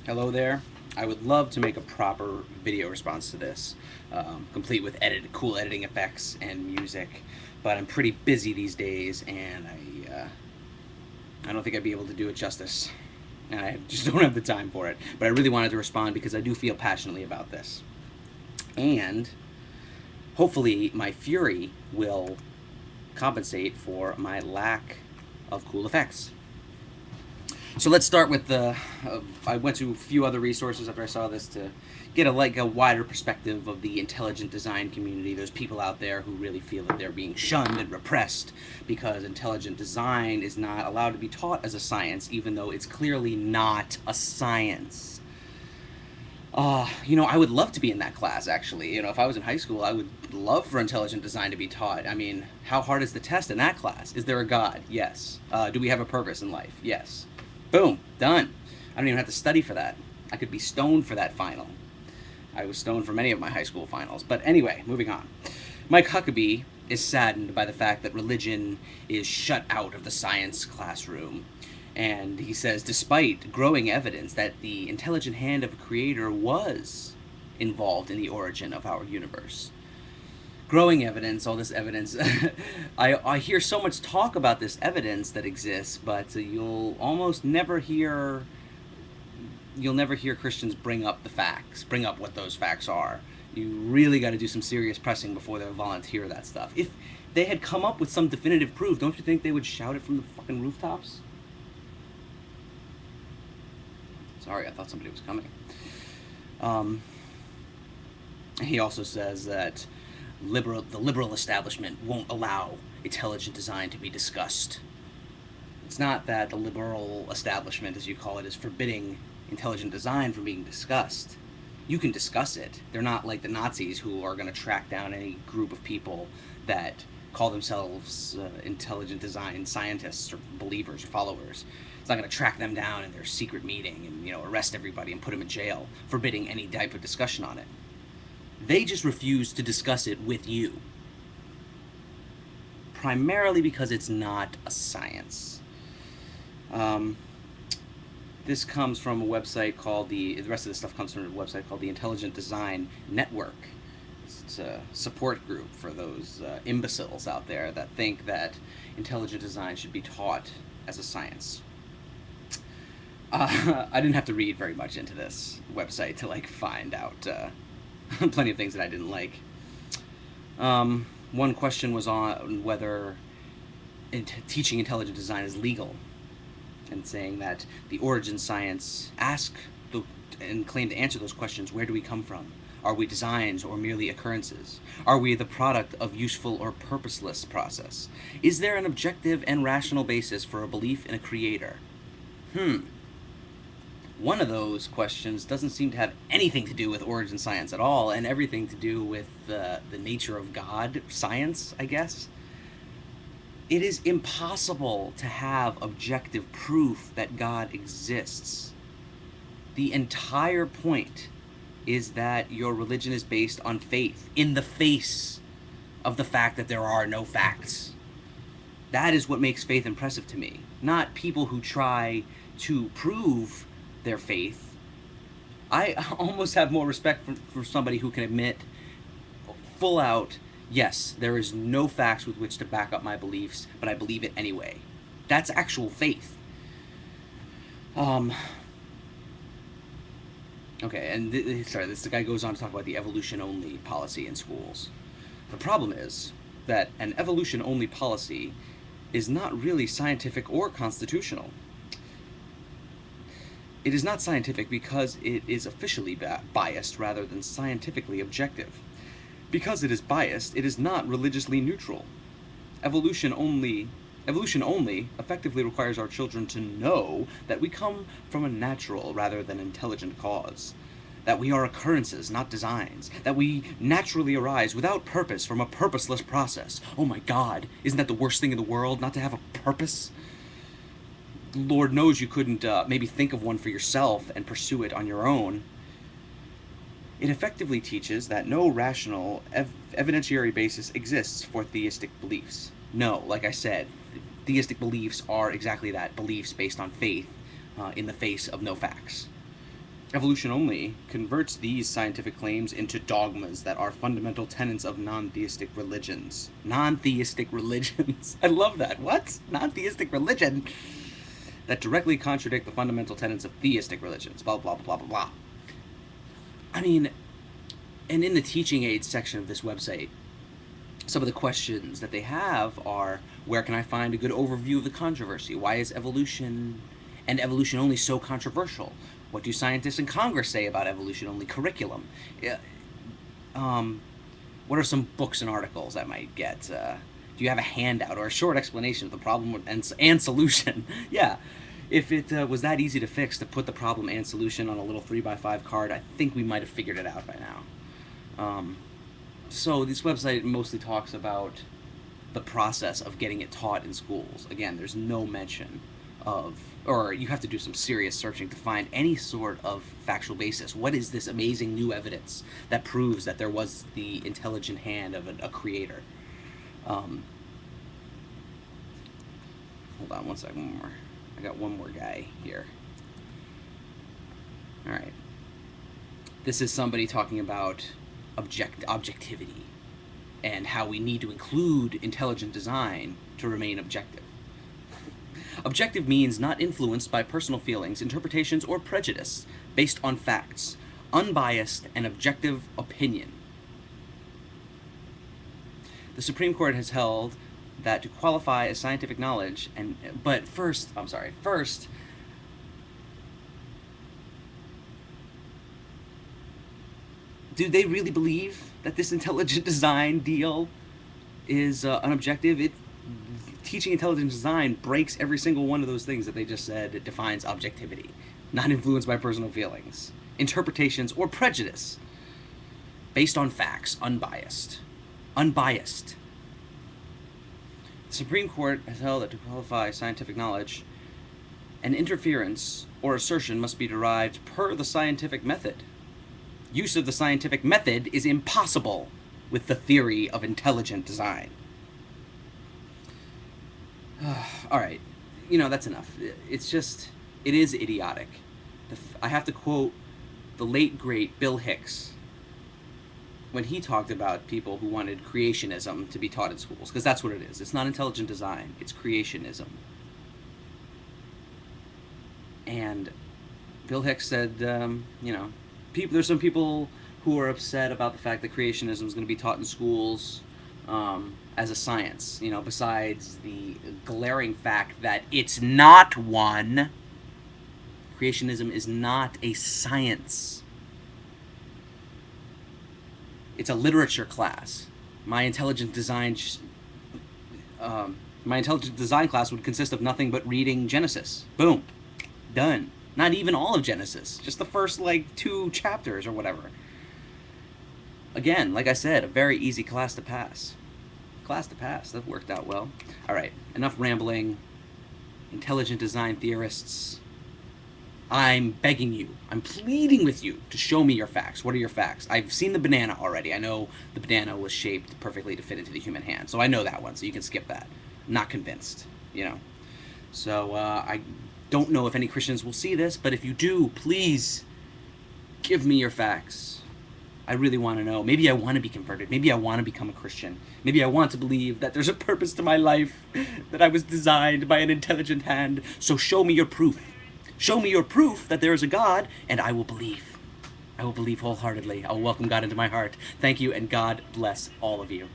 Hello there. I would love to make a proper video response to this, complete with cool editing effects and music, but I'm pretty busy these days, and I don't think I'd be able to do it justice. And I just don't have the time for it. But I really wanted to respond because I do feel passionately about this, and hopefully my fury will compensate for my lack of cool effects. So let's start with the. I went to a few other resources after I saw this to get a wider perspective of the intelligent design community. Those people out there who really feel that they're being shunned and repressed because intelligent design is not allowed to be taught as a science, even though it's clearly not a science. I would love to be in that class, actually. If I was in high school, I would love for intelligent design to be taught. I mean, how hard is the test in that class? Is there a God? Yes. Do we have a purpose in life? Yes. Boom, done. I don't even have to study for that. I could be stoned for that final. I was stoned for many of my high school finals. But anyway, moving on. Mike Huckabee is saddened by the fact that religion is shut out of the science classroom. And he says, despite growing evidence that the intelligent hand of a creator was involved in the origin of our universe. Growing evidence, all this evidence. I hear so much talk about this evidence that exists, but you'll never hear Christians bring up the facts, bring up what those facts are. You really got to do some serious pressing before they'll volunteer that stuff. If they had come up with some definitive proof, don't you think they would shout it from the fucking rooftops? Sorry, I thought somebody was coming. He also says that the liberal establishment won't allow intelligent design to be discussed. It's not that the liberal establishment, as you call it, is forbidding intelligent design from being discussed. You can discuss it. They're not like the Nazis who are going to track down any group of people that call themselves intelligent design scientists or believers or followers. It's not going to track them down in their secret meeting and arrest everybody and put them in jail, forbidding any type of discussion on it. They just refuse to discuss it with you, primarily because it's not a science. This comes from a website called the rest of this stuff comes from a website called the Intelligent Design Network. It's a support group for those imbeciles out there that think that intelligent design should be taught as a science. I didn't have to read very much into this website to find out plenty of things that I didn't like. One question was on whether teaching intelligent design is legal, and saying that the origin science and claim to answer those questions. Where do we come from? Are we designs or merely occurrences? Are we the product of useful or purposeless process? Is there an objective and rational basis for a belief in a creator? One of those questions doesn't seem to have anything to do with origin science at all, and everything to do with the nature of God science, I guess. It is impossible to have objective proof that God exists. The entire point is that your religion is based on faith, in the face of the fact that there are no facts. That is what makes faith impressive to me, not people who try to prove their faith. I almost have more respect for somebody who can admit full out, yes, there is no facts with which to back up my beliefs, but I believe it anyway. That's actual faith. Okay, and this guy goes on to talk about the evolution-only policy in schools. The problem is that an evolution-only policy is not really scientific or constitutional. It is not scientific because it is officially biased rather than scientifically objective. Because it is biased, it is not religiously neutral. Evolution only effectively requires our children to know that we come from a natural rather than intelligent cause. That we are occurrences, not designs. That we naturally arise without purpose from a purposeless process. Oh my God, isn't that the worst thing in the world, not to have a purpose? Lord knows you couldn't maybe think of one for yourself and pursue it on your own. It effectively teaches that no rational evidentiary basis exists for theistic beliefs. No, like I said, theistic beliefs are exactly that, beliefs based on faith in the face of no facts. Evolution only converts these scientific claims into dogmas that are fundamental tenets of non-theistic religions. Non-theistic religions. I love that. What? Non-theistic religion? That directly contradict the fundamental tenets of theistic religions. Blah, blah, blah, blah, blah. I mean, and in the teaching aids section of this website, some of the questions that they have are, where can I find a good overview of the controversy? Why is evolution and evolution only so controversial? What do scientists in Congress say about evolution only curriculum? What are some books and articles I might get? Do you have a handout or a short explanation of the problem and solution? Yeah. If it was that easy to fix, to put the problem and solution on a little 3x5 card, I think we might have figured it out by now. So this website mostly talks about the process of getting it taught in schools. Again, there's no mention of, or you have to do some serious searching to find any sort of factual basis. What is this amazing new evidence that proves that there was the intelligent hand of a creator? Hold on one second, one more. I got one more guy here. All right. This is somebody talking about objectivity and how we need to include intelligent design to remain objective. Objective means not influenced by personal feelings, interpretations, or prejudice, based on facts, unbiased and objective opinion. The Supreme Court has held that to qualify as scientific knowledge, first, do they really believe that this intelligent design deal is unobjective? Teaching intelligent design breaks every single one of those things that they just said. It defines objectivity, not influenced by personal feelings, interpretations, or prejudice, based on facts, unbiased. Unbiased. The Supreme Court has held that to qualify scientific knowledge, an interference or assertion must be derived per the scientific method. Use of the scientific method is impossible with the theory of intelligent design. All right, that's enough. It's just, it is idiotic. I have to quote the late, great Bill Hicks when he talked about people who wanted creationism to be taught in schools, because that's what it is. It's not intelligent design, it's creationism. And Bill Hicks said, there's some people who are upset about the fact that creationism is going to be taught in schools as a science, besides the glaring fact that it's not one. Creationism is not a science. It's a literature class. My intelligent design class would consist of nothing but reading Genesis. Boom. Done. Not even all of Genesis. Just the first, 2 chapters or whatever. Again, like I said, a very easy class to pass. That worked out well. Alright, enough rambling. Intelligent design theorists, I'm begging you, I'm pleading with you to show me your facts. What are your facts? I've seen the banana already. I know the banana was shaped perfectly to fit into the human hand. So I know that one, so you can skip that. I'm not convinced, So I don't know if any Christians will see this, but if you do, please give me your facts. I really want to know. Maybe I want to be converted. Maybe I want to become a Christian. Maybe I want to believe that there's a purpose to my life, that I was designed by an intelligent hand. So show me your proof. Show me your proof that there is a God, and I will believe. I will believe wholeheartedly. I will welcome God into my heart. Thank you, and God bless all of you.